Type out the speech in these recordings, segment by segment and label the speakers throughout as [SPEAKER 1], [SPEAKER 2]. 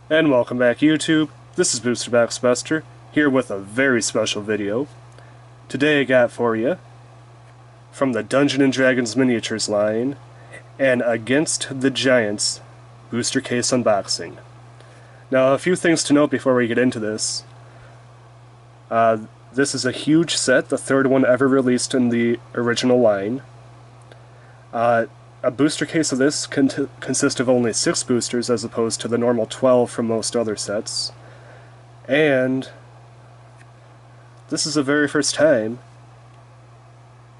[SPEAKER 1] And welcome back, YouTube. This is Booster Box Buster, here with a very special video. Today I got for you, from the Dungeons & Dragons Miniatures line, an Against the Giants booster case unboxing. Now, a few things to note before we get into this. This is a huge set, the third one ever released in the original line. A booster case of this consists of only 6 boosters as opposed to the normal 12 from most other sets. And this is the very first time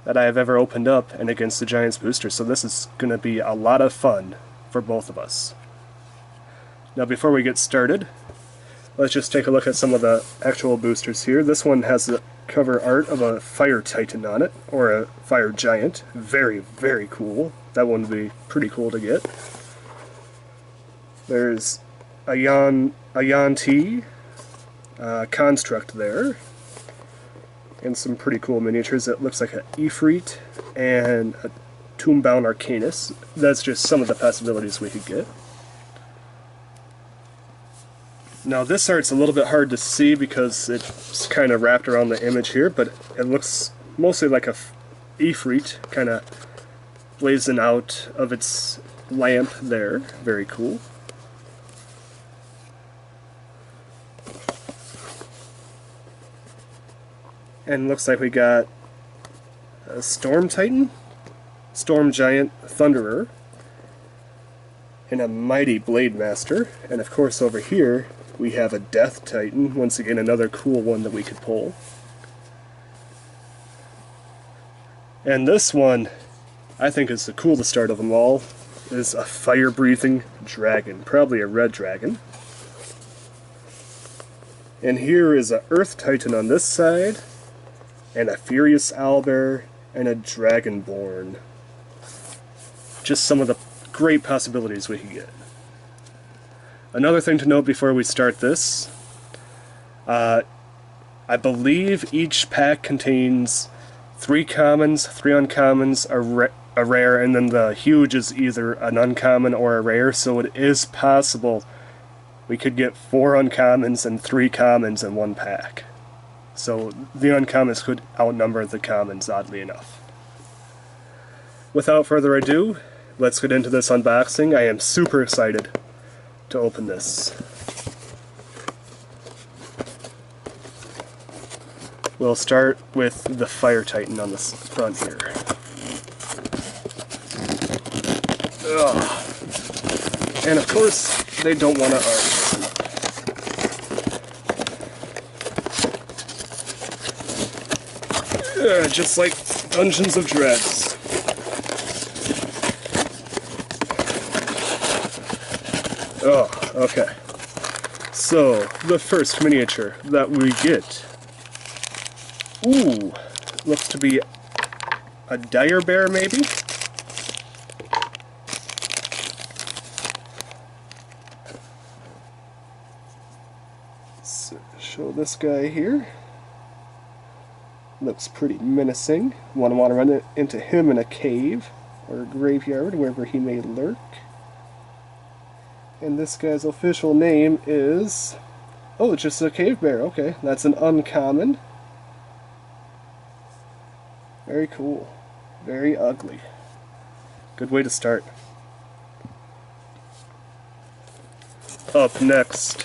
[SPEAKER 1] that I have ever opened up an Against the Giants booster, so this is going to be a lot of fun for both of us. Now before we get started, let's just take a look at some of the actual boosters here. This one has the cover art of a fire titan on it, or a fire giant. Very, very cool. That one would be pretty cool to get. There's a Yuan-Ti construct there, and some pretty cool miniatures. It looks like an Ifrit and a Tombbound Arcanus. That's just some of the possibilities we could get. Now this art's a little bit hard to see because it's kind of wrapped around the image here, but it looks mostly like a Ifrit, kind of blazing out of its lamp there. Very cool. And looks like we got a Storm Titan, Storm Giant Thunderer, and a Mighty Blade Master. And of course over here we have a Death Titan, once again another cool one that we could pull. And this one, I think is the coolest art of them all, is a fire-breathing dragon, probably a red dragon. And here is a Earth Titan on this side, and a Furious Owlbear, and a Dragonborn. Just some of the great possibilities we could get. Another thing to note before we start this, I believe each pack contains 3 commons, 3 uncommons, a rare, and then the huge is either an uncommon or a rare, so it is possible we could get 4 uncommons and 3 commons in one pack. So the uncommons could outnumber the commons, oddly enough. Without further ado, let's get into this unboxing. I am super excited to open this. We'll start with the Fire Titan on the front here. Ugh. And of course, they don't want to argue. Just like Dungeons of Dreads. Oh, okay. So, the first miniature that we get. Ooh, looks to be a dire bear, maybe? So, show this guy here. Looks pretty menacing. Want to run into him in a cave or a graveyard, wherever he may lurk. And this guy's official name is... oh, it's just a cave bear. Okay, that's an uncommon. Very cool. Very ugly. Good way to start. Up next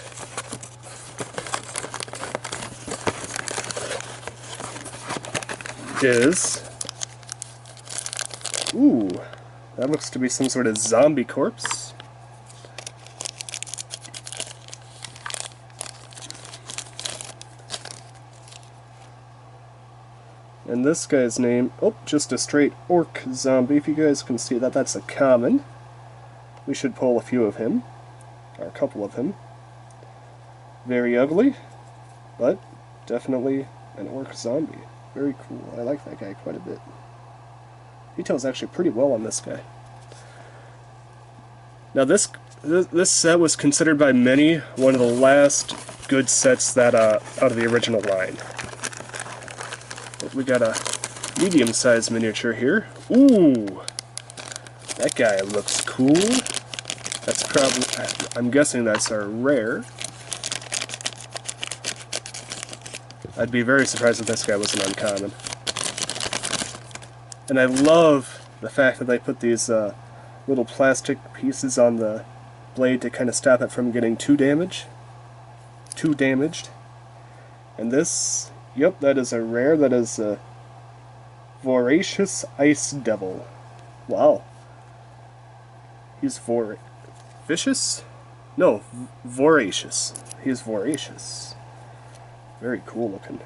[SPEAKER 1] is... ooh, that looks to be some sort of zombie corpse. And this guy's name, oh, just a straight orc zombie. If you guys can see that, that's a common. We should pull a few of him, or a couple of him. Very ugly, but definitely an orc zombie. Very cool. I like that guy quite a bit. Details actually pretty well on this guy. Now this set was considered by many one of the last good sets that out of the original line. We got a medium-sized miniature here. Ooh! That guy looks cool. That's probably, I'm guessing that's our rare. I'd be very surprised if this guy was an uncommon. And I love the fact that they put these little plastic pieces on the blade to kind of stop it from getting too damaged. And this, yep, that is a rare. That is a Voracious Ice Devil. Wow. He's vicious? No, voracious. He's voracious. Very cool looking.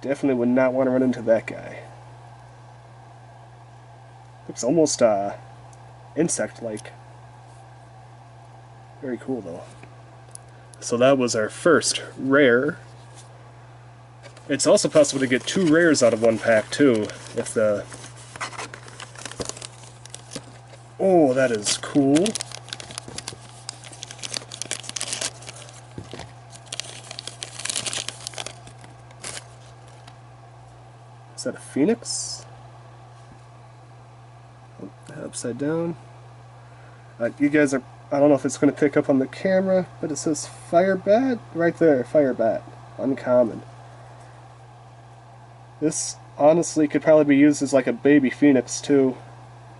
[SPEAKER 1] Definitely would not want to run into that guy. Looks almost insect-like. Very cool though. So that was our first rare. It's also possible to get 2 rares out of one pack too, if the... Oh, that is cool. Is that a phoenix? Oh, upside down. You guys are... I don't know if it's going to pick up on the camera, but it says Fire Bat right there. Fire Bat. Uncommon. This honestly could probably be used as like a baby phoenix too.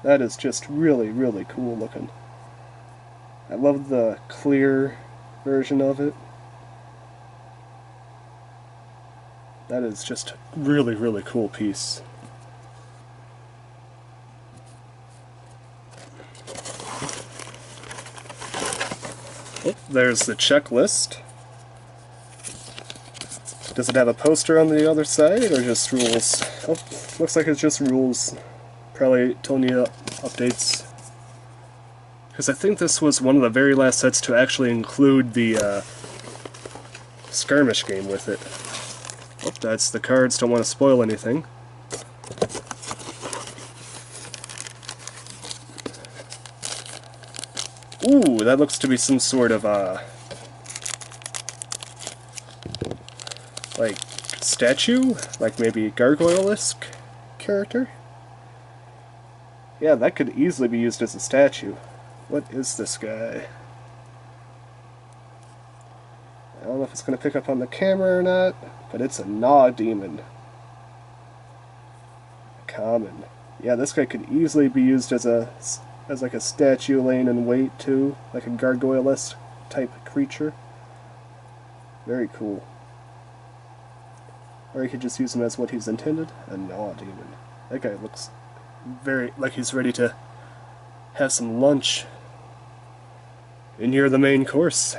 [SPEAKER 1] That is just really, really cool looking. I love the clear version of it. That is just a really, really cool piece. Oh, there's the checklist. Does it have a poster on the other side, or just rules? Oh, looks like it's just rules. Probably telling you updates. Because I think this was one of the very last sets to actually include the Skirmish game with it. Oh, that's the cards, don't want to spoil anything. Ooh, that looks to be some sort of, like, statue? Like maybe gargoyle-esque character? Yeah, that could easily be used as a statue. What is this guy? I don't know if it's going to pick up on the camera or not, but it's a Gnaw Demon. Common. Yeah, this guy could easily be used as like a statue laying in wait too, like a gargoyle-esque type creature. Very cool. Or you could just use him as what he's intended, a Gnaw Demon. That guy looks very like he's ready to have some lunch. And you're the main course.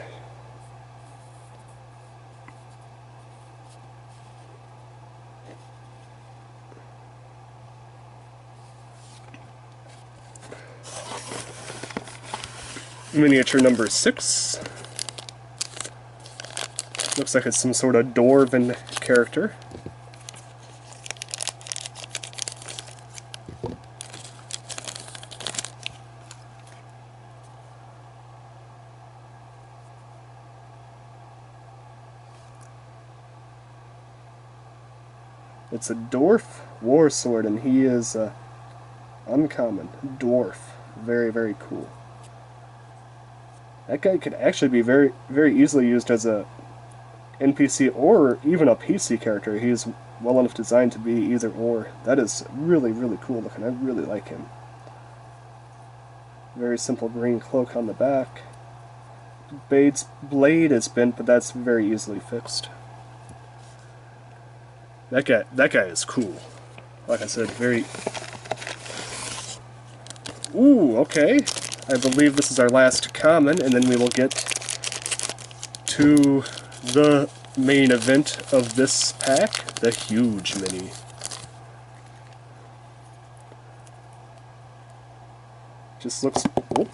[SPEAKER 1] Miniature number 6. Looks like it's some sort of dwarven character. It's a dwarf war sword, and he is uncommon. Dwarf. Very, very cool. That guy could actually be very, very easily used as a NPC or even a PC character. He is well enough designed to be either or. That is really, really cool looking. I really like him. Very simple green cloak on the back. Bade's blade is bent, but that's very easily fixed. That guy is cool. Like I said, very... Ooh, okay. I believe this is our last common, and then we will get to the main event of this pack, the huge mini. Just looks... Oh,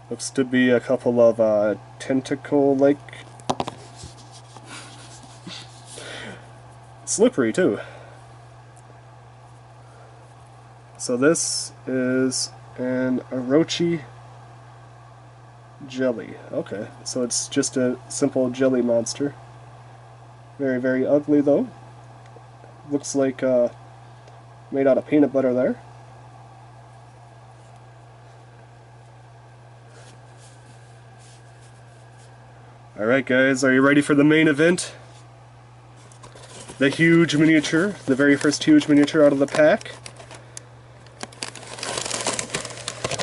[SPEAKER 1] looks to be a couple of tentacle-like... Slippery, too. So this is an Orochi jelly. Okay, so it's just a simple jelly monster. Very, very ugly, though. Looks like made out of peanut butter there. Alright guys, are you ready for the main event? The huge miniature, the very first huge miniature out of the pack.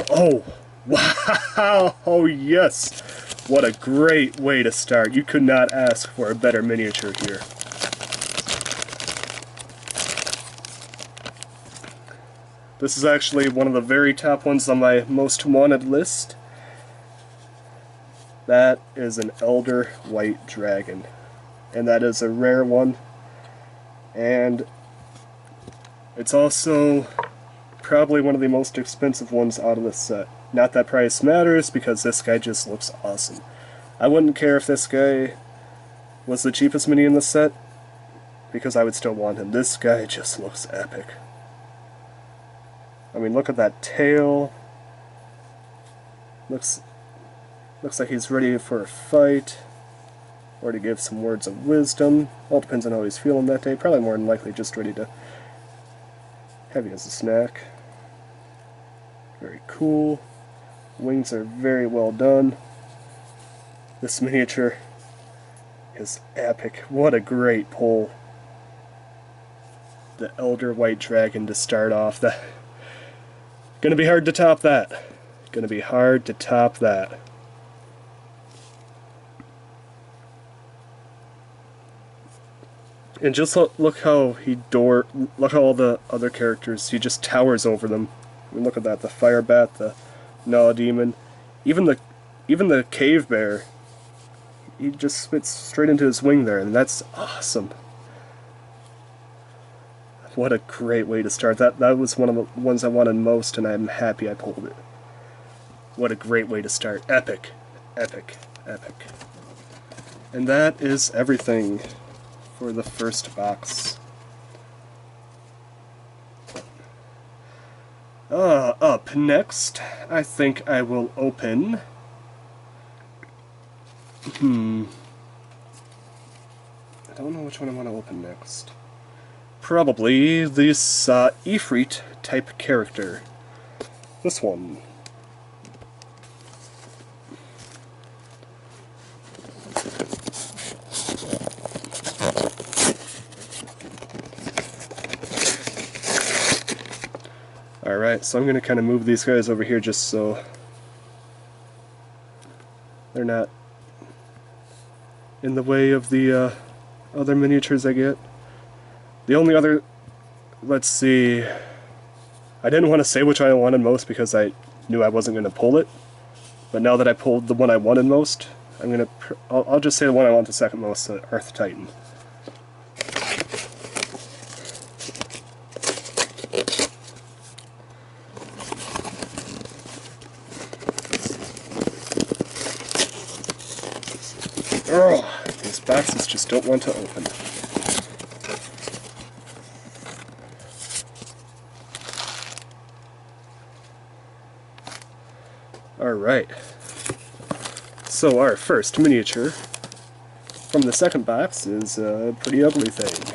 [SPEAKER 1] Oh, wow, oh yes! What a great way to start. You could not ask for a better miniature here. This is actually one of the very top ones on my most wanted list. That is an Elder White Dragon. And that is a rare one. And it's also probably one of the most expensive ones out of the set. Not that price matters, because this guy just looks awesome. I wouldn't care if this guy was the cheapest mini in the set, because I would still want him. This guy just looks epic. I mean, look at that tail. Looks like he's ready for a fight, or to give some words of wisdom. All depends on how he's feeling that day. Probably more than likely just ready to have you as a snack. Very cool. Wings are very well done. This miniature is epic. What a great pull. The Elder White Dragon to start off. That gonna be hard to top that. Gonna be hard to top that. And just look how look how all the other characters, he just towers over them. I mean, look at that, the fire bat, the gnaw demon, even the cave bear. He just spits straight into his wing there, and that's awesome. What a great way to start. That was one of the ones I wanted most, and I'm happy I pulled it. What a great way to start. Epic, epic, epic. And that is everything for the first box. Up next, I think I will open... I don't know which one I want to open next. Probably this Ifrit type character. This one. Alright, so I'm going to kind of move these guys over here just so they're not in the way of the other miniatures I get. The only other, let's see, I didn't want to say which one I wanted most because I knew I wasn't going to pull it, but now that I pulled the one I wanted most, I'll just say the one I want the second most, the Earth Titan. Ugh, these boxes just don't want to open. Alright, so our first miniature from the second box is a pretty ugly thing.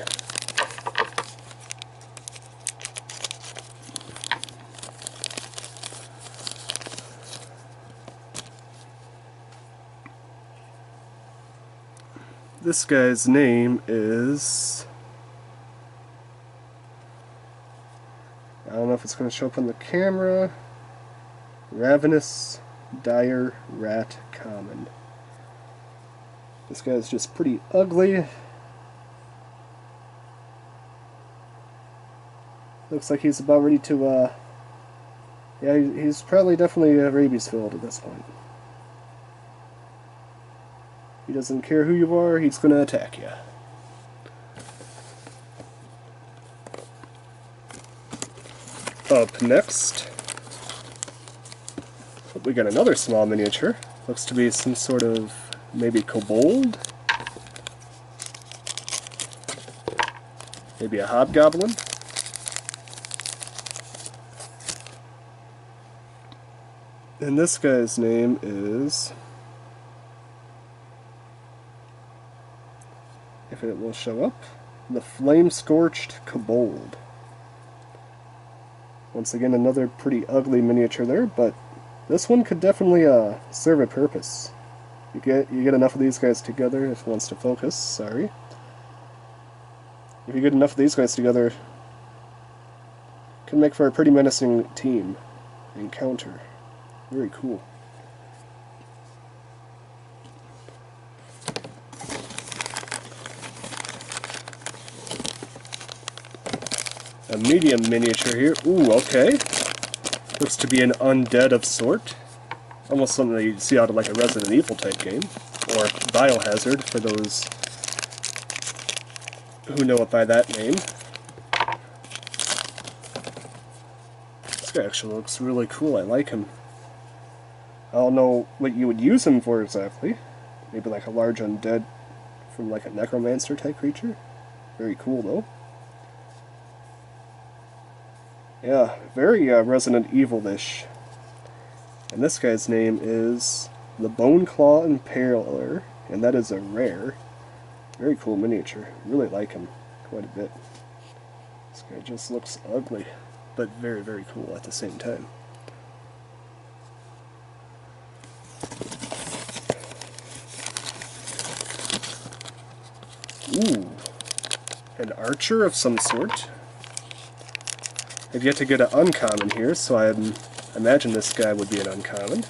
[SPEAKER 1] This guy's name is... I don't know if it's going to show up on the camera. Ravenous Dire Rat Common. This guy's just pretty ugly. Looks like he's about ready to, yeah, he's probably definitely rabies filled at this point. He doesn't care who you are, he's gonna attack you. Up next, we got another small miniature. Looks to be some sort of maybe kobold, maybe a hobgoblin. And this guy's name is, if it will show up, the Flame-Scorched Kobold. Once again, another pretty ugly miniature there, but this one could definitely serve a purpose. You get enough of these guys together, if it wants to focus, sorry. If you get enough of these guys together, it can make for a pretty menacing team encounter. Very cool. A medium miniature here. Ooh, okay. Looks to be an undead of sort. Almost something that you'd see out of like a Resident Evil type game. Or Biohazard, for those who know it by that name. This guy actually looks really cool. I like him. I don't know what you would use him for exactly. Maybe like a large undead from like a necromancer type creature. Very cool though. Yeah, very Resident Evil-ish. And this guy's name is the Bone Claw Impaler, and that is a rare. Very cool miniature. Really like him quite a bit. This guy just looks ugly, but very, very cool at the same time. Ooh, an archer of some sort. I've yet to get an uncommon here, so I imagine this guy would be an uncommon.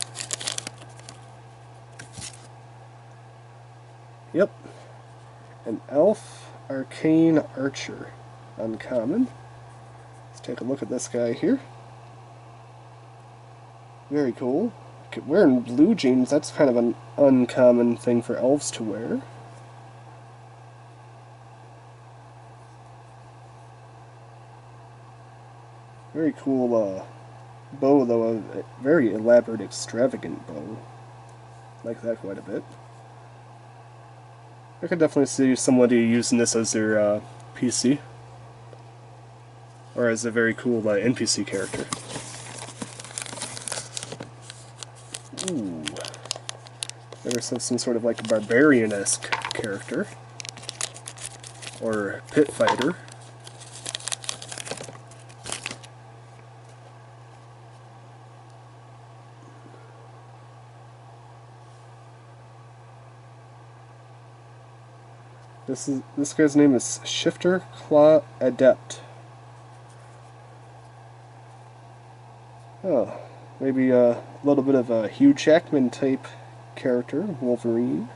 [SPEAKER 1] Yep. An elf arcane archer. Uncommon. Let's take a look at this guy here. Very cool. Wearing blue jeans, that's kind of an uncommon thing for elves to wear. Very cool bow, though, a very elaborate, extravagant bow. Like that quite a bit. I could definitely see somebody using this as their PC. Or as a very cool NPC character. Ooh. There's some sort of like barbarian-esque character. Or pit fighter. This guy's name is Shifter Claw Adept. Oh, maybe a little bit of a Hugh Jackman type character, Wolverine.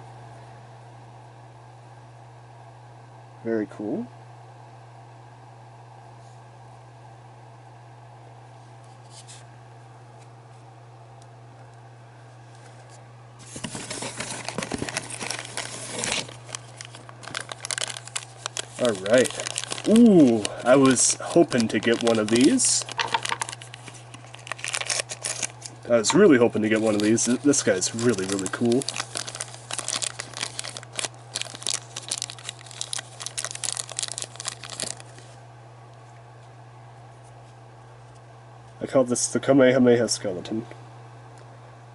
[SPEAKER 1] Very cool. Alright. Ooh, I was hoping to get one of these. I was really hoping to get one of these. This guy's really, really cool. I call this the Kamehameha skeleton.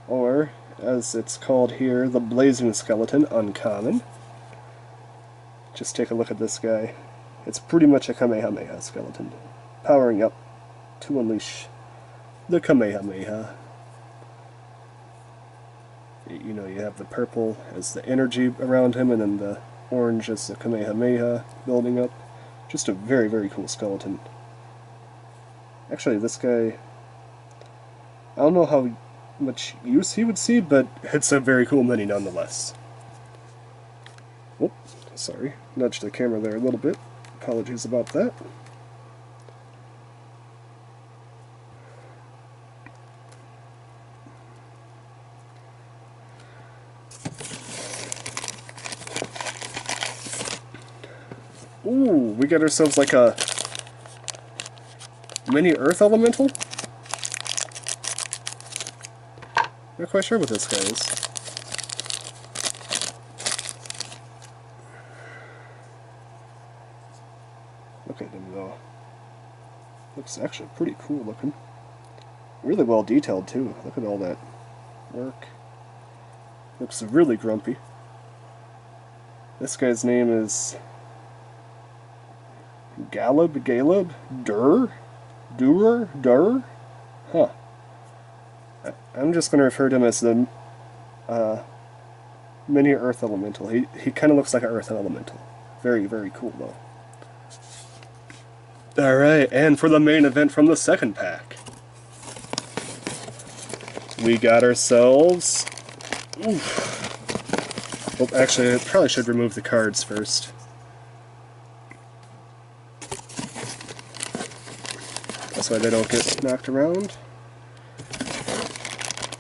[SPEAKER 1] Or, as it's called here, the Blazing Skeleton, uncommon. Just take a look at this guy. It's pretty much a Kamehameha skeleton. Powering up to unleash the Kamehameha. You know, you have the purple as the energy around him, and then the orange as the Kamehameha building up. Just a very, very cool skeleton. Actually, this guy, I don't know how much use he would see, but it's a very cool mini nonetheless. Whoop, sorry, nudged the camera there a little bit. Apologies about that. Ooh, we got ourselves like a mini earth elemental? Not quite sure what this guy is. Okay, there we go. Looks actually pretty cool looking. Really well detailed too. Look at all that work. Looks really grumpy. This guy's name is Galeb? Durer? Huh. I'm just going to refer to him as the mini Earth Elemental. He kind of looks like an Earth Elemental. Very, very cool, though. Alright, and for the main event from the second pack, we got ourselves... Oof. Well, actually, I probably should remove the cards first. That's why they don't get knocked around.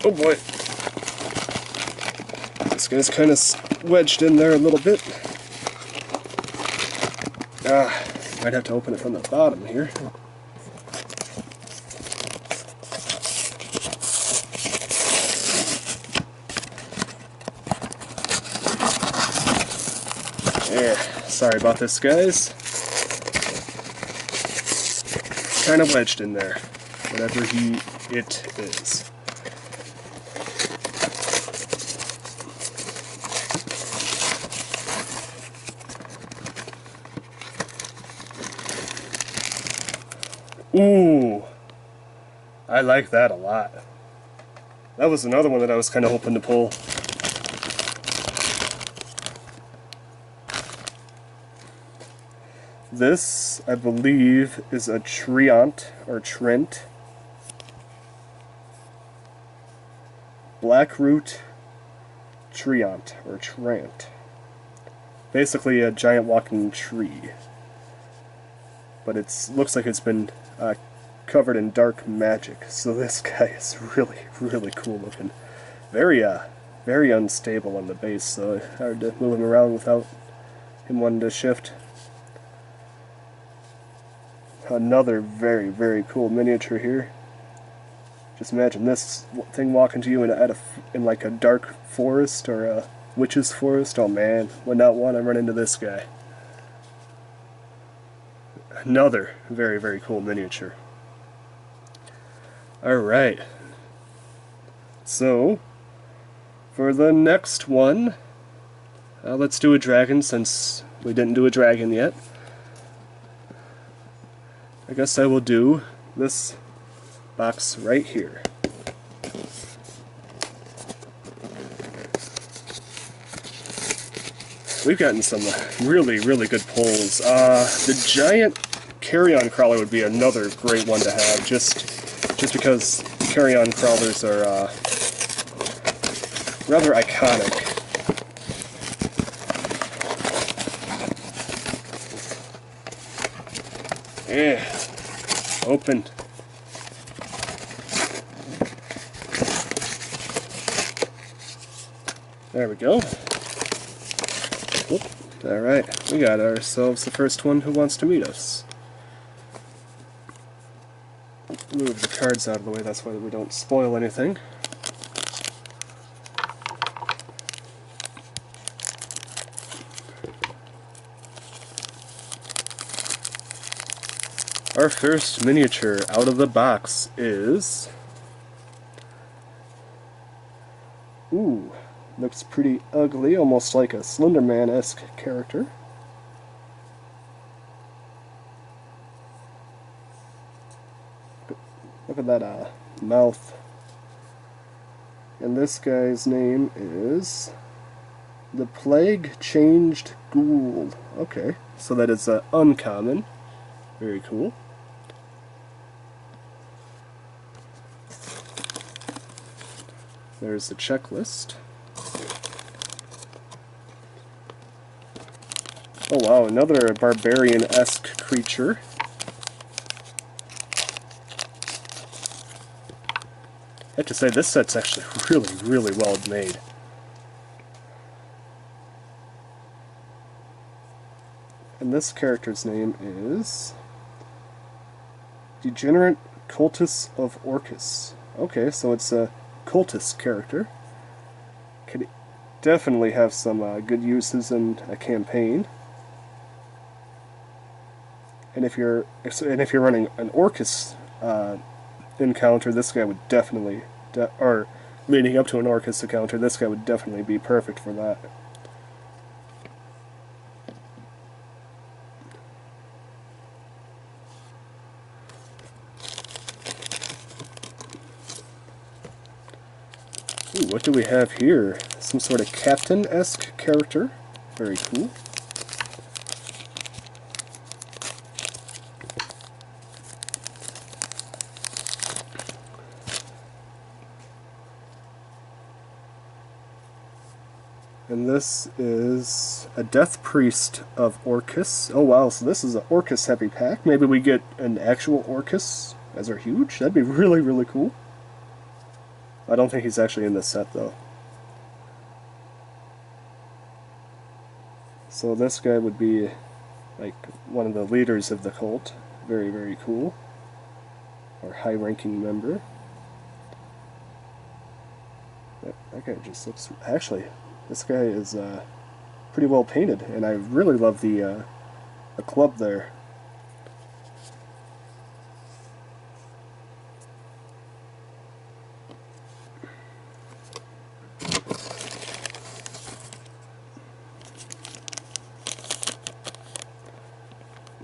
[SPEAKER 1] Oh boy. This guy's kind of wedged in there a little bit. Might have to open it from the bottom here. Yeah, sorry about this, guys. Kind of wedged in there. Whatever it is. Ooh, I like that a lot. That was another one that I was kind of hoping to pull. This, I believe, is a Treant, or Trent. Blackroot Treant, or Trant. Basically a giant walking tree. But it looks like it's been covered in dark magic, so this guy is really, really cool looking. Very unstable on the base, so hard to move him around without him wanting to shift. Another very, very cool miniature here. Just imagine this thing walking to you in like a dark forest or a witch's forest. Oh man, would not want to run into this guy. Another very, very cool miniature. Alright. So, for the next one, let's do a dragon since we didn't do a dragon yet. I guess I will do this box right here. We've gotten some really, really good pulls. The giant carry-on crawler would be another great one to have, just because carry-on crawlers are rather iconic. Yeah, open. There we go. Alright, we got ourselves the first one who wants to meet us. Move the cards out of the way, that's why we don't spoil anything. Our first miniature out of the box is... Ooh, looks pretty ugly, almost like a Slenderman-esque character. Look at that mouth. And this guy's name is the Plague Changed Ghoul. Okay, so that is uncommon. Very cool. There's the checklist. Oh wow, another barbarian-esque creature. I have to say, this set's actually really, really well made. And this character's name is Degenerate Cultus of Orcus. Okay, so it's a cultist character. Could definitely have some good uses in a campaign. And if you're running an Orcus encounter, this guy would definitely, or leading up to an Orcus encounter, this guy would definitely be perfect for that. Ooh, what do we have here? some sort of captain-esque character. Very cool. And this is a Death Priest of Orcus. Oh wow, so this is an Orcus heavy pack. Maybe we get an actual Orcus as our huge? That'd be really, really cool. I don't think he's actually in this set though. So this guy would be like one of the leaders of the cult. Very, very cool. Or high-ranking member. That guy just looks... Actually, this guy is pretty well painted, and I really love the club there.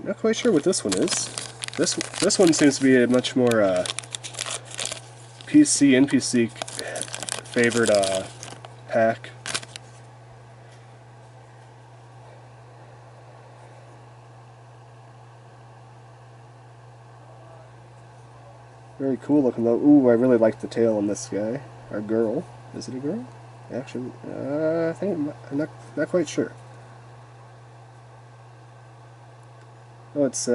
[SPEAKER 1] Not quite sure what this one is. This one seems to be a much more NPC favored pack. Very cool looking though. Ooh, I really like the tail on this guy. Our girl. Is it a girl? Actually, I think I'm not quite sure. Oh, it's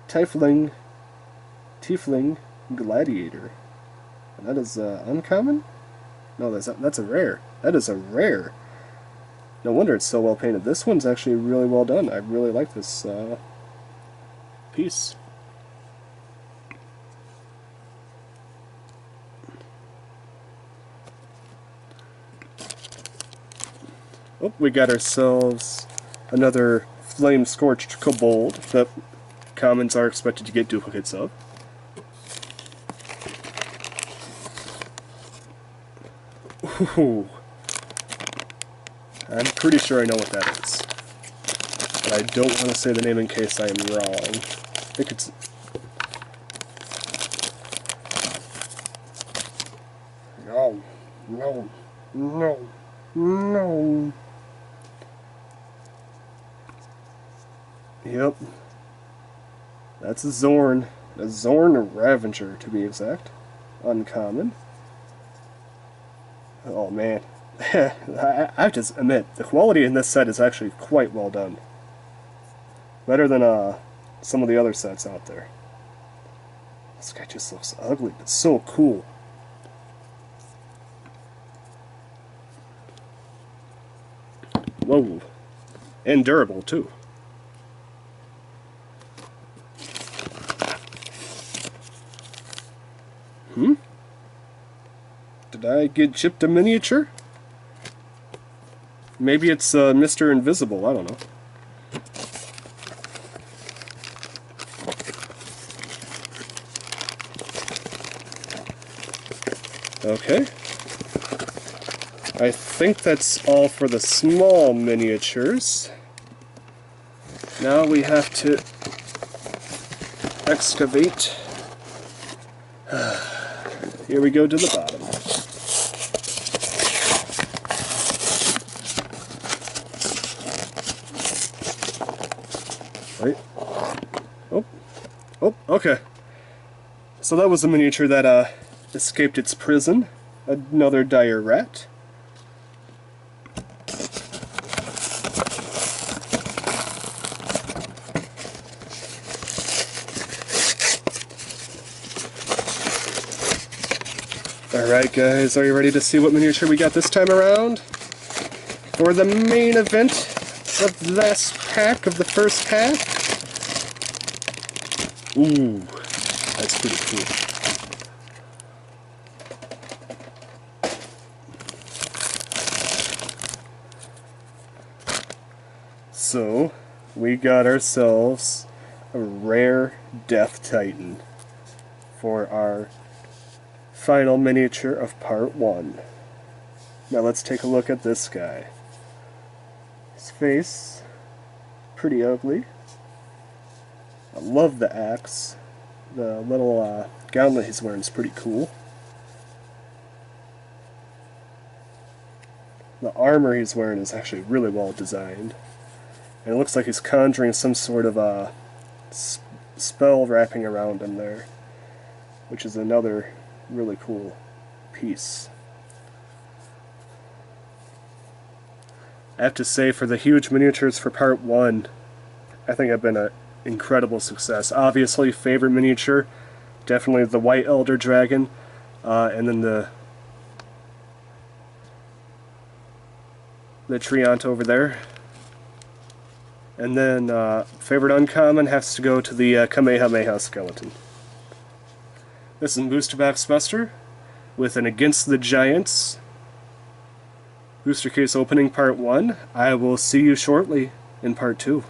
[SPEAKER 1] Tiefling Gladiator. And that is uncommon? No, that's a rare. That is a rare. No wonder it's so well painted. This one's actually really well done. I really like this piece. Oh, we got ourselves another flame-scorched kobold that commons are expected to get duplicates of. Ooh. I'm pretty sure I know what that is. But I don't want to say the name in case I am wrong. I think it's... No. No. No. No. Yep. That's a Zorn. A Zorn Ravager, to be exact. Uncommon. Oh man. I have to admit, the quality in this set is actually quite well done. Better than some of the other sets out there. This guy just looks ugly, but so cool. Whoa. And durable, too. Did I get chipped a miniature? Maybe it's Mr. Invisible, I don't know. Okay. I think that's all for the small miniatures. Now we have to excavate. Here we go to the bottom. Wait. Oh, okay. So that was a miniature that escaped its prison. Another dire rat. Alright guys, are you ready to see what miniature we got this time around? For the main event of the last pack of the first pack? Ooh, that's pretty cool. So, we got ourselves a rare Death Titan for our final miniature of part 1. Now let's take a look at this guy. His face, pretty ugly. I love the axe. The little gauntlet he's wearing is pretty cool. The armor he's wearing is actually really well designed. And it looks like he's conjuring some sort of a spell wrapping around him there, which is another really cool piece. I have to say, for the huge miniatures for part 1, I think have been an incredible success. Obviously, favorite miniature, definitely the White Elder Dragon, and then the Treant over there. And then favorite uncommon has to go to the Kamehameha skeleton. This is Booster Box Buster with an Against the Giants Booster Case Opening Part 1. I will see you shortly in Part 2.